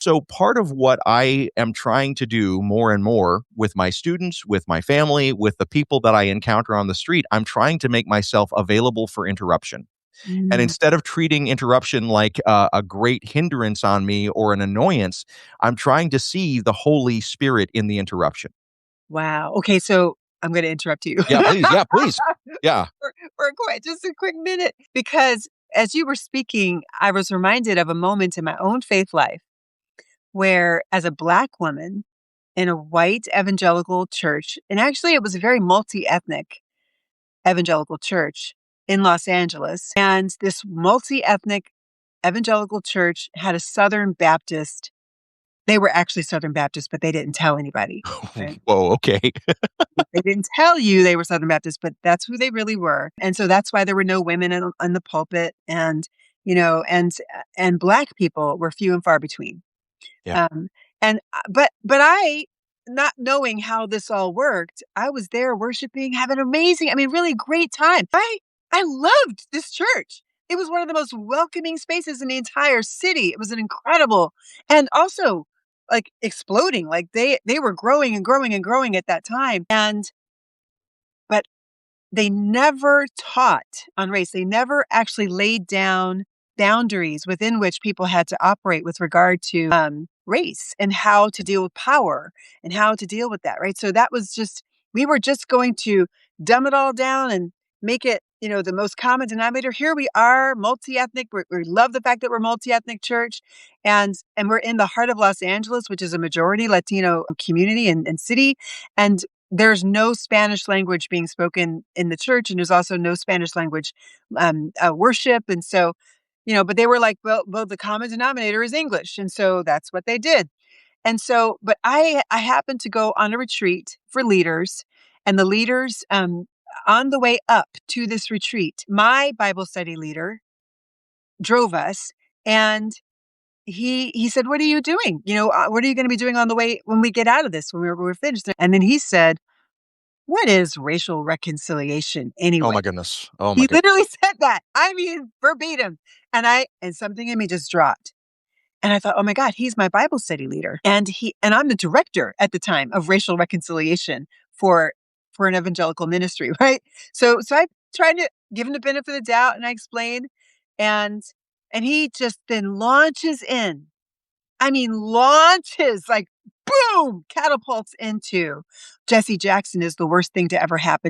So part of what I am trying to do more and more with my students, with my family, with the people that I encounter on the street, I'm trying to make myself available for interruption. And Mm. instead of treating interruption like a great hindrance on me or an annoyance, I'm trying to see the Holy Spirit in the interruption. Wow. Okay, so I'm going to interrupt you Yeah, please. Yeah, please. Yeah. just a quick minute because as you were speaking, I was reminded of a moment in my own faith life where, as a Black woman in a white evangelical church, and actually it was a very multi ethnic evangelical church in Los Angeles, and this multi ethnic evangelical church had a Southern Baptist. They were actually Southern Baptist, but they didn't tell anybody. Right? Whoa. Okay. They didn't tell you they were Southern Baptist, but that's who they really were. And so that's why there were no women in the pulpit, and and Black people were few and far between. Yeah. Um, but I, not knowing how this all worked, I was there worshiping, having amazing, I mean, really great time. I loved this church. It was one of the most welcoming spaces in the entire city. It was an incredible, and also like exploding. Like they were growing and growing and growing at that time. But they never taught on race. They never actually laid down boundaries within which people had to operate with regard to race and how to deal with power and how to deal with that, right? So that was just, we were just going to dumb it all down and make it, the most common denominator. Here we are, multi-ethnic. We love the fact that we're multi-ethnic church, and we're in the heart of Los Angeles, which is a majority Latino community and city. And there's no Spanish language being spoken in the church, and there's also no Spanish language worship. And so, but they were like, well, the common denominator is English, and so that's what they did. And so, but I happened to go on a retreat for leaders, and the leaders on the way up to this retreat, my Bible study leader drove us, and he said, "What are you doing? What are you going to be doing on the way when we get out of this, when we're finished?" And then he said, "What is racial reconciliation Oh anyway?" my goodness. Oh my He goodness. literally said that. I mean, verbatim. And something in me just dropped. And I thought, "Oh my God, he's my Bible study leader." And I'm the director at the time of racial reconciliation for an evangelical ministry, right? So I tried to give him the benefit of the doubt, and I explained, and he just then launches in. I mean, launches like boom, catapults into Jesse Jackson is the worst thing to ever happen